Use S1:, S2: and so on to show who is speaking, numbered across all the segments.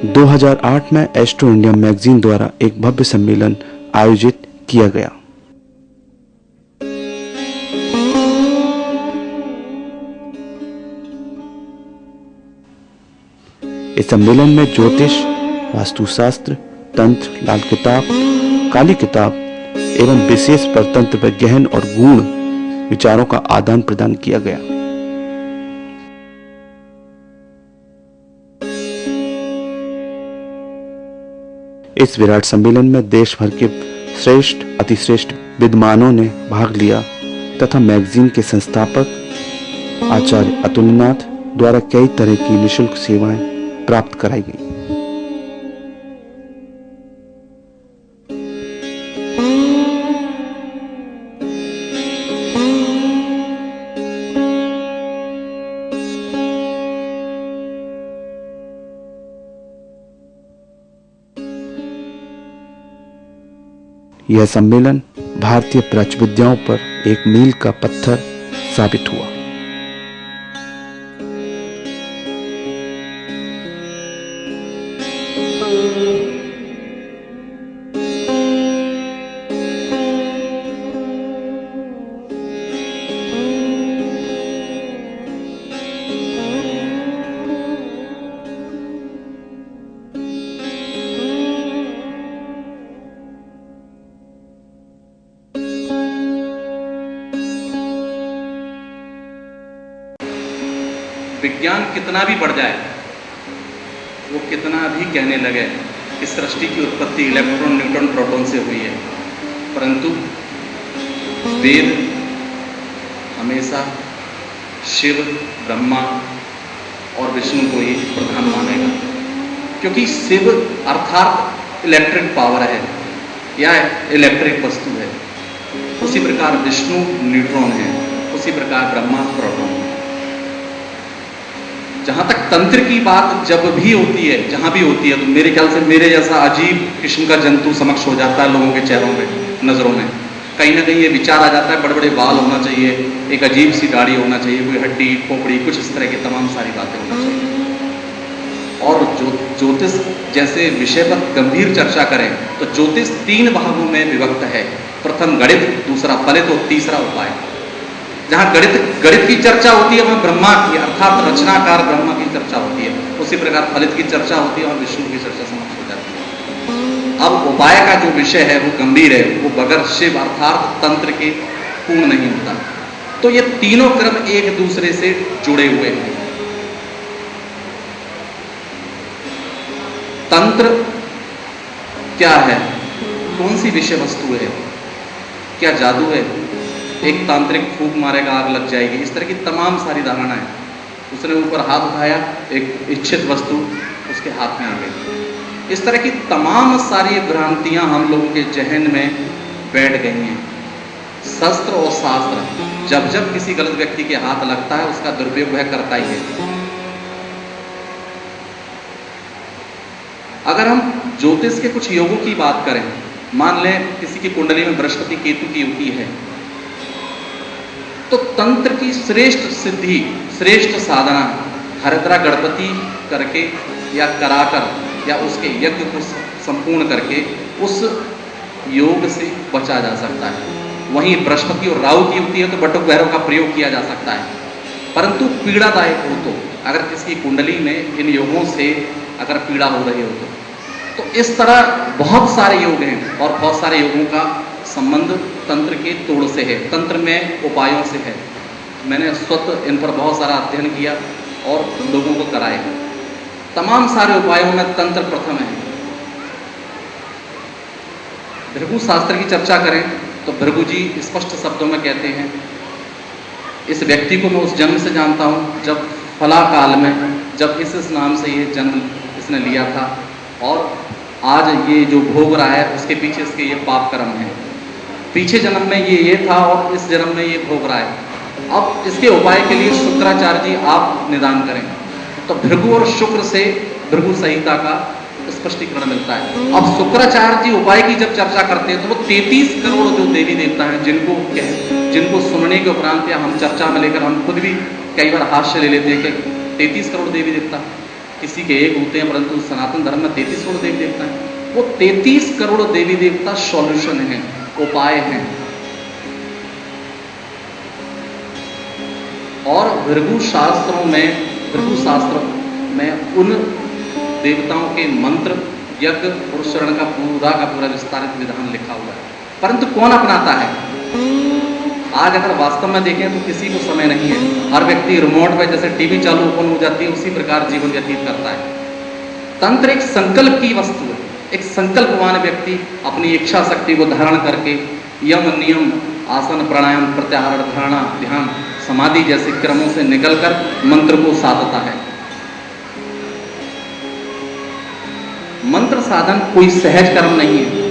S1: 2008 में astro India magazine द्वारा एक भव्य सम्मेलन आयोजित किया गया। इस सम्मेलन में ज्योतिष, वास्तुशास्त्र, तंत्र, लाल किताब, काली किताब एवं विशेष परतंत्र पर गहन और गूढ़ विचारों का आदान प्रदान किया गया। इस विराट सम्मेलन में देश भर के श्रेष्ठ अतिश्रेष्ठ विद्वानों ने भाग लिया तथा मैगजीन के संस्थापक आचार्य अतुलनाथ द्वारा कई तरह की निःशुल्क सेवाएं प्राप्त कराई गई। यह सम्मेलन भारतीय प्राच्य विद्याओं पर एक मील का पत्थर साबित हुआ।
S2: विज्ञान कितना भी बढ़ जाए, वो कितना भी कहने लगे कि सृष्टि की उत्पत्ति इलेक्ट्रॉन, न्यूट्रॉन, प्रोटॉन से हुई है, परंतु वेद हमेशा शिव, ब्रह्मा और विष्णु को ही प्रधान मानेगा, क्योंकि शिव अर्थात इलेक्ट्रिक पावर है या इलेक्ट्रिक वस्तु है। उसी प्रकार विष्णु न्यूट्रॉन है, उसी प्रकार ब्रह्मा प्रोटॉन है। जहां तक तंत्र की बात जब भी होती है, जहां भी होती है, तो मेरे ख्याल से मेरे जैसा अजीब किस्म का जंतु समक्ष हो जाता है लोगों के चेहरों में, नजरों में। कहीं ना कहीं ये विचार आ जाता है, बड़े बड़े बाल होना चाहिए, एक अजीब सी दाढ़ी होना चाहिए, कोई हड्डी खोपड़ी, कुछ इस तरह की तमाम सारी बातें होना चाहिए। और ज्योतिष जैसे विषय पर गंभीर चर्चा करें तो ज्योतिष 3 भागों में विभक्त है। प्रथम गणित, दूसरा फलित और तीसरा उपाय। जहां गणित की चर्चा होती है वहां ब्रह्मा की अर्थात रचनाकार ब्रह्मा की चर्चा होती है, उसी प्रकार फलित की चर्चा होती है और विष्णु की चर्चा समाप्त हो जाती है। अब उपाय का जो विषय है वो गंभीर है, वो बगैर शिव अर्थात तंत्र के पूर्ण नहीं होता। तो ये तीनों क्रम एक दूसरे से जुड़े हुए हैं। तंत्र क्या है, कौन सी विषय वस्तु है, क्या जादू है, एक तांत्रिक फूंक मारेगा आग लग जाएगी, इस तरह की तमाम सारी धारणा है। उसने ऊपर हाथ उठाया, एक इच्छित वस्तु उसके हाथ में आ गई। इस तरह की तमाम सारी भ्रांतियां हम लोगों के जहन में बैठ गई हैं। शस्त्र और शास्त्र जब जब किसी गलत व्यक्ति के हाथ लगता है उसका दुरुपयोग वह करता ही है। अगर हम ज्योतिष के कुछ योगों की बात करें, मान लें किसी की कुंडली में बृहस्पति केतु की युति है, तो तंत्र की श्रेष्ठ सिद्धि, श्रेष्ठ साधना हरिद्रा गणपति करके या कराकर या उसके यज्ञ को संपूर्ण करके उस योग से बचा जा सकता है। वहीं बृहस्पति और राहु की युति है तो बटुक भैरव का प्रयोग किया जा सकता है। परंतु पीड़ादायक हो तो, अगर किसी कुंडली में इन योगों से अगर पीड़ा हो रही हो तो इस तरह बहुत सारे योग हैं और बहुत सारे योगों का संबंध तंत्र के तोड़ से है, तंत्र में उपायों से है। मैंने स्वतः इन पर बहुत सारा अध्ययन किया और लोगों को कराए। तमाम सारे उपायों में तंत्र प्रथम है। भृगु शास्त्र की चर्चा करें तो भृगु जी स्पष्ट शब्दों में कहते हैं, इस व्यक्ति को मैं उस जन्म से जानता हूँ जब फला काल में, जब इस नाम से ये जन्म इसने लिया था और आज ये जो भोग रहा है उसके पीछे इसके ये पाप कर्म है। पीछे जन्म में ये था और इस जन्म में ये भोग रहा है। अब इसके उपाय के लिए शुक्राचार्य जी आप निदान करें। तो भृगु और शुक्र से भृगु संहिता का स्पष्टीकरण मिलता है। अब शुक्राचार्य जी उपाय की जब चर्चा करते हैं तो वो 33 करोड़ जो देवी देवता हैं जिनको सुनने के उपरांत या हम चर्चा में लेकर हम खुद भी कई बार हास्य ले लेते हैं कि 33 करोड़ देवी देवता, किसी के एक होते हैं, परंतु सनातन धर्म में 33 करोड़ देवी देवता हैं। वो 33 करोड़ देवी देवता सॉल्यूशन हैं, उपाय हैं। और भृगु शास्त्र में उन देवताओं के मंत्र, यज्ञ, पुरुषरण का पूरा विस्तारित विधान लिखा हुआ है। परंतु कौन अपनाता है? आज अगर वास्तव में देखें तो किसी को समय नहीं है। हर व्यक्ति रिमोट पे जैसे टीवी चालू ओपन हो जाती है, उसी प्रकार जीवन व्यतीत करता है। तंत्र एक संकल्प की वस्तु है। एक संकल्पवान व्यक्ति अपनी इच्छा शक्ति को धारण करके यम, नियम, आसन, प्राणायाम, प्रत्याहार, धारणा, ध्यान, समाधि जैसे क्रमों से निकलकर मंत्र को साधता है। मंत्र साधन कोई सहज कर्म नहीं है।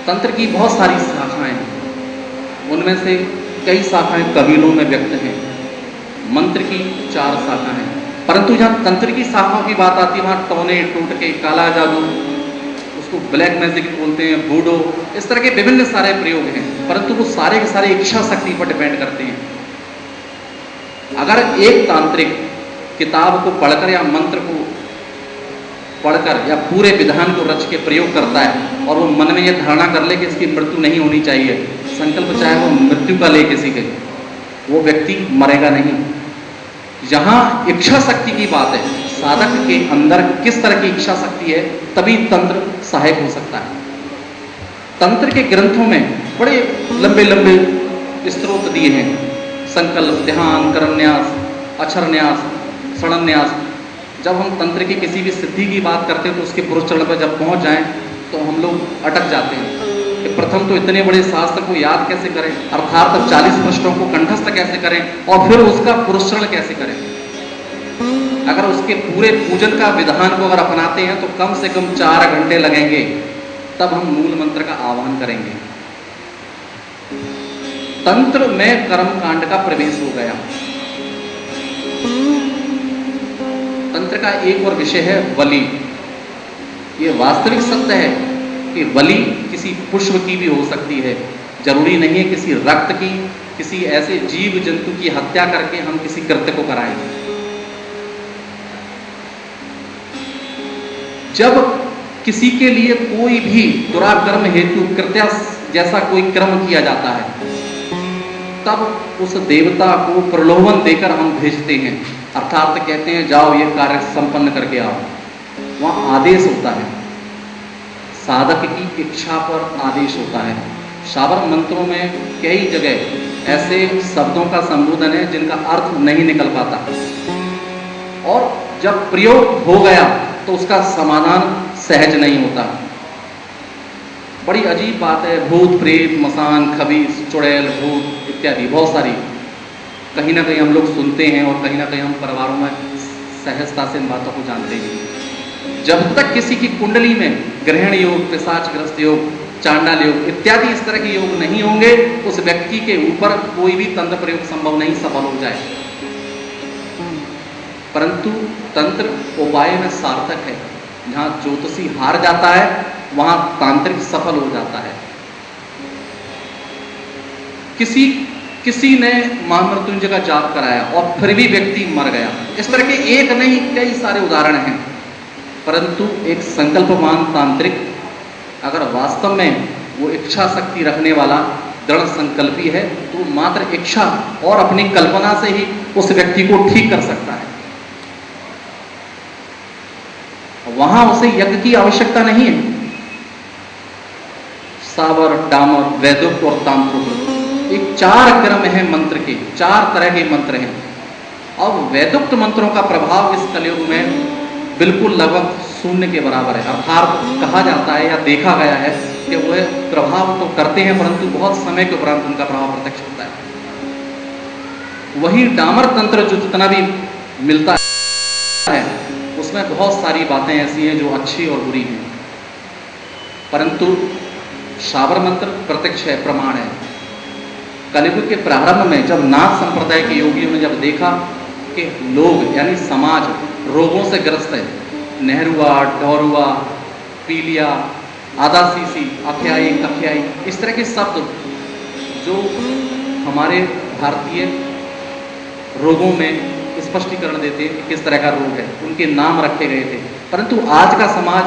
S2: तंत्र की बहुत सारी शाखाएं हैं, उनमें से कई शाखाएं कबीलों में व्यक्त हैं। मंत्र की 4 शाखाएं हैं, परंतु जहां तंत्र की शाखाओं की बात आती है वहां टोने, टोटके, काला जादू, उसको ब्लैक मैजिक बोलते हैं, बूडो, इस तरह के विभिन्न सारे प्रयोग हैं। परंतु वो सारे के सारे इच्छा शक्ति पर डिपेंड करते हैं। अगर एक तांत्रिक किताब को पढ़कर या मंत्र को पढ़कर या पूरे विधान को रच के प्रयोग करता है और वो मन में यह धारणा कर ले कि इसकी मृत्यु नहीं होनी चाहिए, संकल्प चाहे वो मृत्यु का ले किसी के, वो व्यक्ति मरेगा नहीं। जहां इच्छा शक्ति की बात है, साधक के अंदर किस तरह की इच्छा शक्ति है, तभी तंत्र सहायक हो सकता है। तंत्र के ग्रंथों में बड़े लंबे लंबे स्त्रोत दिए हैं। संकल्प, ध्यान, करन्यास, अक्षरन्यास, षडन्यास। जब हम तंत्र की किसी भी सिद्धि की बात करते हैं तो उसके पुरुष चरण पर जब पहुंच जाएं तो हम लोग अटक जाते हैं कि प्रथम तो इतने बड़े शास्त्र को याद कैसे करें, अर्थात 40 पृष्ठों को कंठस्थ कैसे करें और फिर उसका पुरुष चरण कैसे करें। अगर उसके पूरे पूजन का विधान को अगर अपनाते हैं तो कम से कम 4 घंटे लगेंगे, तब हम मूल मंत्र का आह्वान करेंगे। तंत्र में कर्म कांड का प्रवेश हो गया। तंत्र का एक और विषय है बलि। ये वास्तविक सत्य है कि बलि किसी पुष्प की भी हो सकती है, जरूरी नहीं है किसी रक्त की, किसी ऐसे जीव जंतु की हत्या करके हम किसी कृत्य को कराएं। जब किसी के लिए कोई भी दुराकर्म हेतु कृत्य जैसा कोई कर्म किया जाता है, तब उस देवता को प्रलोभन देकर हम भेजते हैं, अर्थात कहते हैं जाओ ये कार्य संपन्न करके आओ। वहां आदेश होता है, साधक की इच्छा पर आदेश होता है। शाबर मंत्रों में कई जगह ऐसे शब्दों का संबोधन है जिनका अर्थ नहीं निकल पाता, और जब प्रयोग हो गया तो उसका समाधान सहज नहीं होता। बड़ी अजीब बात है, भूत, प्रेत, मसान, खबीस, चुड़ैल, भूत इत्यादि बहुत सारी कहीं ना कहीं हम लोग सुनते हैं और कहीं ना कहीं हम परिवारों में सहजता से इन बातों को जानते हैं। जब तक किसी की कुंडली में ग्रहण योग, पिशाचग्रस्त योग, चांडाल योग इत्यादि इस तरह के योग नहीं होंगे, उस व्यक्ति के ऊपर कोई भी तंत्र प्रयोग संभव नहीं, सफल हो जाए। परंतु तंत्र उपाय में सार्थक है। जहां ज्योतिषी हार जाता है वहां तांत्रिक सफल हो जाता है। किसी ने महामृत्युंजय का जाप कराया और फिर भी व्यक्ति मर गया। इस तरह के एक नहीं कई सारे उदाहरण हैं। परंतु एक संकल्पवान तांत्रिक अगर वास्तव में वो इच्छा शक्ति रखने वाला दृढ़ संकल्पी है तो मात्र इच्छा और अपनी कल्पना से ही उस व्यक्ति को ठीक कर सकता है। वहां उसे यज्ञ की आवश्यकता नहीं है। सावर, डामर, वैदुक्त और तांत्रिक, एक 4 क्रम है मंत्र के, 4 तरह के मंत्र हैं। और वैदुक्त मंत्रों का प्रभाव इस कलयुग में बिल्कुल लगभग शून्य के बराबर है। अर्थात कहा जाता है या देखा गया है कि वह प्रभाव तो करते हैं परंतु बहुत समय के उपरांत उनका प्रभाव प्रत्यक्ष होता है। वही डामर तंत्र जो जितना भी मिलता है उसमें बहुत सारी बातें ऐसी हैं जो अच्छी और बुरी हैं, परंतु शाबर मंत्र प्रत्यक्ष है, प्रमाण है। कलियुग के प्रारंभ में जब नाथ संप्रदाय के योगियों ने जब देखा कि लोग यानी समाज रोगों से ग्रस्त है, नेहरूआ, डोरुआ, पीलिया, आदासीसी, अख्याई, कख्याई, इस तरह के शब्द जो हमारे भारतीय रोगों में स्पष्टीकरण देते कि किस तरह का रोग है, उनके नाम रखे गए थे। परंतु आज का समाज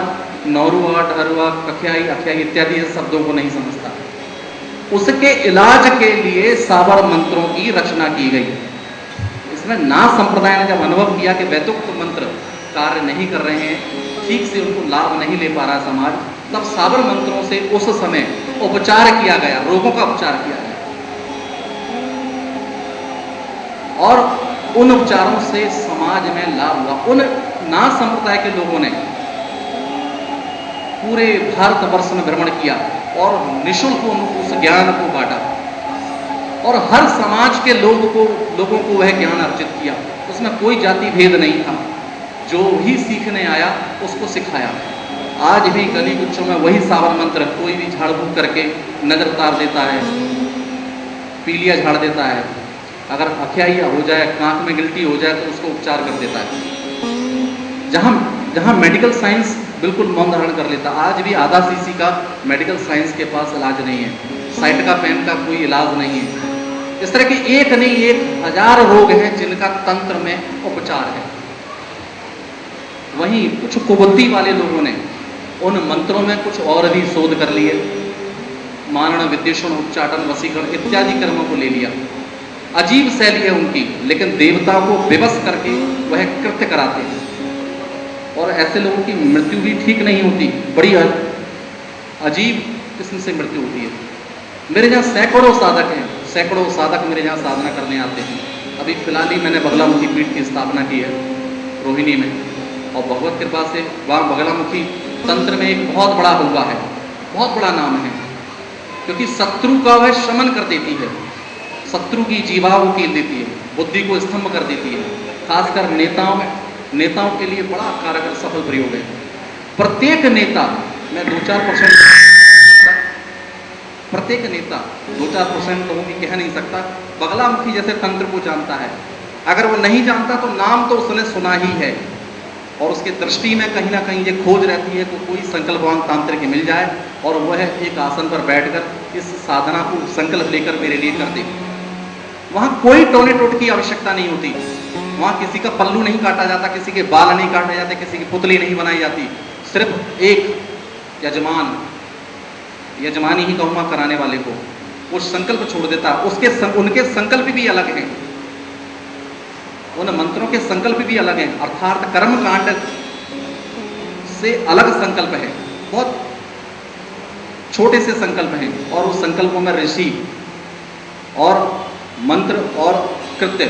S2: नौरुआ, डहरुआ, कखियाई, अखियाई इत्यादि शब्दों को नहीं समझता। उसके इलाज के लिए साबर मंत्रों की रचना की गई। इसमें नाथ संप्रदाय ने जब अनुभव किया कि वैदिक मंत्र कार्य नहीं कर रहे हैं, ठीक से उनको लाभ नहीं ले पा रहा समाज, तब साबर मंत्रों से उस समय उपचार किया गया, रोगों का उपचार किया गया। और उन उपचारों से समाज में लाभ हुआ। उन नाथ संप्रदाय के लोगों ने पूरे भारतवर्ष में भ्रमण किया और निःशुल्क उस ज्ञान को बांटा और हर समाज के लोगों को वह ज्ञान अर्जित किया। उसमें कोई जाति भेद नहीं था, जो भी सीखने आया उसको सिखाया। आज भी गली गुच्छों में वही सावर मंत्र, कोई भी झाड़ फूक करके नजर उतार देता है, पीलिया झाड़ देता है, अगर अखियाई हो जाए, कांख में गिल्टी हो जाए तो उसको उपचार कर देता है। जहां मेडिकल साइंस बिल्कुल मौन धारण कर लेता। आज भी आधा सीसी का मेडिकल साइंस के पास इलाज नहीं है, साइटिका पेन का कोई इलाज नहीं है। इस तरह के एक नहीं 1000 रोग हैं जिनका तंत्र में उपचार है। वहीं कुछ कुबुद्धि वाले लोगों ने उन मंत्रों में कुछ और भी शोध कर लिए, मारण, विद्वेषण, उच्चाटन, वशीकरण इत्यादि कर्मों को ले लिया। अजीब शैली है उनकी, लेकिन देवता को विवश करके वह कृत्य कराते हैं और ऐसे लोगों की मृत्यु भी ठीक नहीं होती, बड़ी अजीब किस्म से मृत्यु होती है। मेरे यहाँ सैकड़ों साधक हैं, सैकड़ों साधक मेरे यहाँ साधना करने आते हैं। अभी फिलहाल ही मैंने बगलामुखी पीठ की स्थापना की है रोहिणी में, और भगवत कृपा से वहाँ बगलामुखी तंत्र में एक बहुत बड़ा हुआ है, बहुत बड़ा नाम है, क्योंकि शत्रु का वह शमन कर देती है, शत्रु की जीवा को कील देती है, बुद्धि को स्तंभ कर देती है। खासकर नेताओं के लिए बड़ा कारगर सफल प्रयोग है। प्रत्येक नेता, मैं 2-4% लोगों की कह नहीं सकता, बगलामुखी जैसे तंत्र को जानता है। अगर वो नहीं जानता तो नाम तो उसने सुना ही है, और उसके दृष्टि में कहीं ना कहीं ये खोज रहती है कि कोई संकल्पवान तांत्रिक मिल जाए और वह एक आसन पर बैठकर इस साधना को संकल्प लेकर मेरे लिए कर दे। वहां कोई टोने टोट की आवश्यकता नहीं होती, वहां किसी का पल्लू नहीं काटा जाता, किसी के बाल नहीं काटे जाते, किसी की पुतली नहीं बनाई जाती। सिर्फ एक यजमानी ही कहूँगा कराने वाले को वो संकल्प छोड़ देता। उनके संकल्प भी अलग हैं, उन मंत्रों के संकल्प भी अलग हैं, अर्थात कर्म कांड से अलग संकल्प है, बहुत छोटे से संकल्प हैं, और उस संकल्पों में ऋषि और मंत्र और कृत्य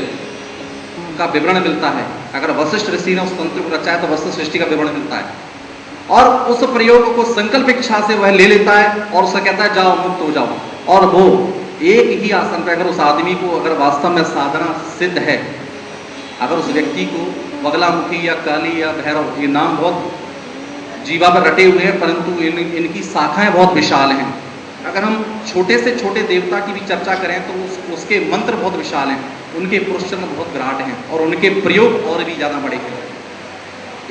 S2: का विवरण मिलता है। अगर वशिष्ठ ऋषि ने उस तंत्र को रचा है तो वशिष्ठ सृष्टि का विवरण मिलता है, और उस प्रयोग को संकल्प इच्छा से वह ले लेता है और उसे कहता है जाओ मुक्त हो जाओ। और वो एक ही आसन पर, अगर उस आदमी को अगर वास्तव में साधना सिद्ध है, अगर उस व्यक्ति को बगलामुखी या काली या भैरव, ये नाम बहुत जीवा पर रटे हुए हैं, परंतु इनकी शाखाएं बहुत विशाल हैं। अगर हम छोटे से छोटे देवता की भी चर्चा करें तो उसके मंत्र बहुत विशाल हैं, उनके पुरुषचंद्र बहुत विराट हैं, और उनके प्रयोग और भी ज़्यादा बड़े हैं।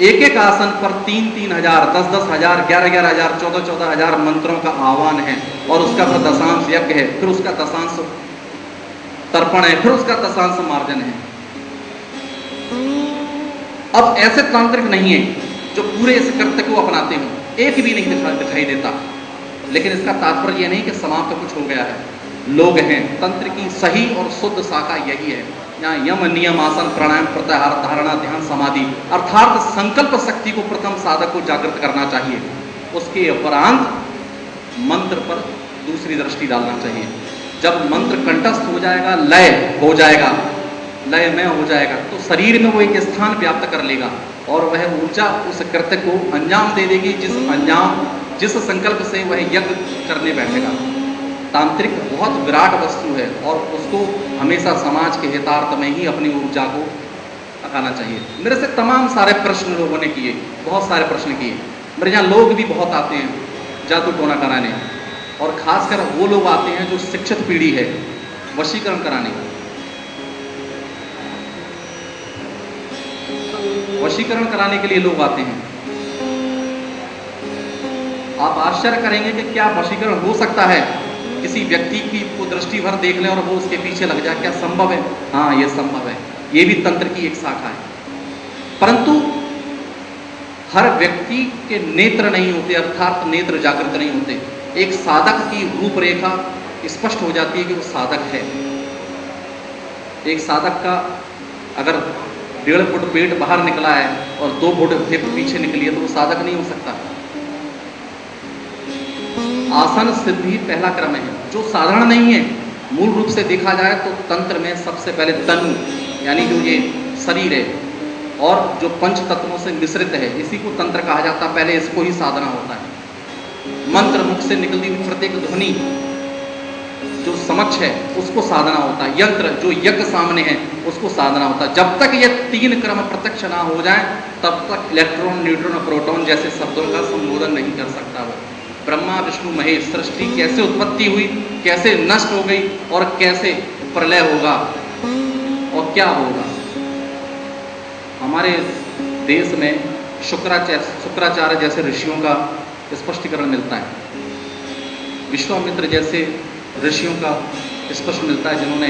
S2: एक एक आसन पर 3-3 हजार, 10-10 हजार, 11-11 हजार, 14-14 हजार मंत्रों का आह्वान है, और उसका फिर दशांश यज्ञ है, फिर उसका दशांश तर्पण है, फिर उसका दशांश मार्जन है। अब ऐसे तांत्रिक नहीं है जो पूरे इस कृत्य को अपनाते हो, एक भी नहीं दिखाई देता। लेकिन इसका तात्पर्य यह नहीं कि समाप्त कुछ हो गया है। लोग हैं, तंत्र की सही और शुद्ध शाखा यही है। यहाँ यम, नियम, आसन, प्राणायाम, प्रत्याहार, धारणा, ध्यान, समाधि, अर्थात संकल्प शक्ति को प्रथम साधक को जागृत करना चाहिए। उसके उपरांत मंत्र पर दूसरी दृष्टि डालना चाहिए। जब मंत्र कंठस्थ हो जाएगा, लय हो जाएगा, लयमय हो जाएगा, तो शरीर में वो एक स्थान व्याप्त कर लेगा, और वह ऊर्जा उस कृत्य को अंजाम दे देगी, जिस संकल्प से वह यज्ञ करने बैठेगा। तांत्रिक बहुत विराट वस्तु है, और उसको हमेशा समाज के हितार्थ में ही अपनी ऊर्जा को लगाना चाहिए। मेरे से तमाम सारे प्रश्न लोगों ने किए, बहुत सारे प्रश्न किए। मेरे यहाँ लोग भी बहुत आते हैं जादू टोना कराने, और खासकर वो लोग आते हैं जो शिक्षित पीढ़ी है, वशीकरण कराने। वशीकरण कराने के लिए लोग आते हैं। आप आश्चर्य करेंगे कि क्या वशीकरण हो सकता है? किसी व्यक्ति की को दृष्टि भर देख लें और वो उसके पीछे लग जाए, क्या संभव है? हाँ, ये संभव है। ये भी तंत्र की एक शाखा है। परंतु हर व्यक्ति के नेत्र नहीं होते, अर्थात नेत्र जागृत नहीं होते। एक साधक की रूपरेखा स्पष्ट हो जाती है कि वो साधक है। एक साधक का अगर 1.5 फुट पेट बाहर निकला है और 2 फुट हिप पीछे निकली है तो वो साधक नहीं हो सकता। आसन सिद्धि पहला क्रम है, जो साधारण नहीं है। मूल रूप से देखा जाए तो तंत्र में सबसे पहले तनु यानी जो ये शरीर है और जो पंच तत्वों से मिश्रित है, इसी को तंत्र कहा जाता है। पहले इसको ही साधना होता है। मंत्र मुख से निकलती हुई प्रत्येक ध्वनि जो समक्ष है उसको साधना होता है। यंत्र जो यज्ञ सामने है उसको साधना होता है। जब तक ये 3 क्रम प्रत्यक्ष ना हो जाए तब तक इलेक्ट्रॉन, न्यूट्रॉन, प्रोटॉन जैसे शब्दों का संबोधन नहीं कर सकता वो। ब्रह्मा विष्णु महेश सृष्टि कैसे उत्पत्ति हुई, कैसे नष्ट हो गई और कैसे प्रलय होगा और क्या होगा। हमारे देश में शुक्राचार्य जैसे ऋषियों का स्पष्टीकरण मिलता है, विश्वामित्र जैसे ऋषियों का स्पष्ट मिलता है, जिन्होंने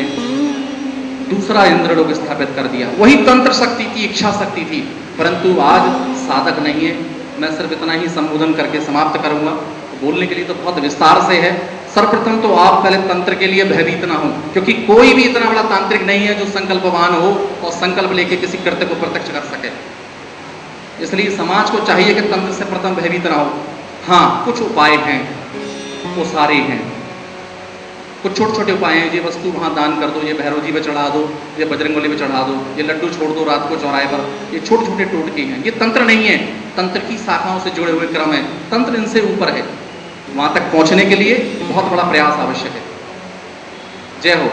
S2: दूसरा इंद्रलोक स्थापित कर दिया। वही तंत्र शक्ति थी, इच्छा शक्ति थी, परंतु आज साधक नहीं है। मैं सिर्फ इतना ही संबोधन करके समाप्त करूंगा। बोलने के लिए तो बहुत विस्तार से है। सर्वप्रथम तो आप पहले तंत्र के लिए भयभीत ना हो, क्योंकि कोई भी इतना बड़ा तांत्रिक नहीं है जो संकल्पवान हो और संकल्प लेके किसी कृत्य को प्रत्यक्ष कर सके। इसलिए समाज को चाहिए कि तंत्र से प्रथम भयभीत ना हो। हाँ, कुछ उपाय हैं, वो सारे हैं। कुछ छोटे छोटे उपाय हैं, ये वस्तु वहाँ दान कर दो, ये भैरव जी पे चढ़ा दो, ये बजरंगबली पे चढ़ा दो, ये लड्डू छोड़ दो रात को चौराहे पर। ये छोटे छोटे टोटके हैं, ये तंत्र नहीं है। तंत्र की शाखाओं से जुड़े हुए क्रम है। तंत्र इनसे ऊपर है। वहाँ तक पहुँचने के लिए बहुत बड़ा प्रयास आवश्यक है। जय हो।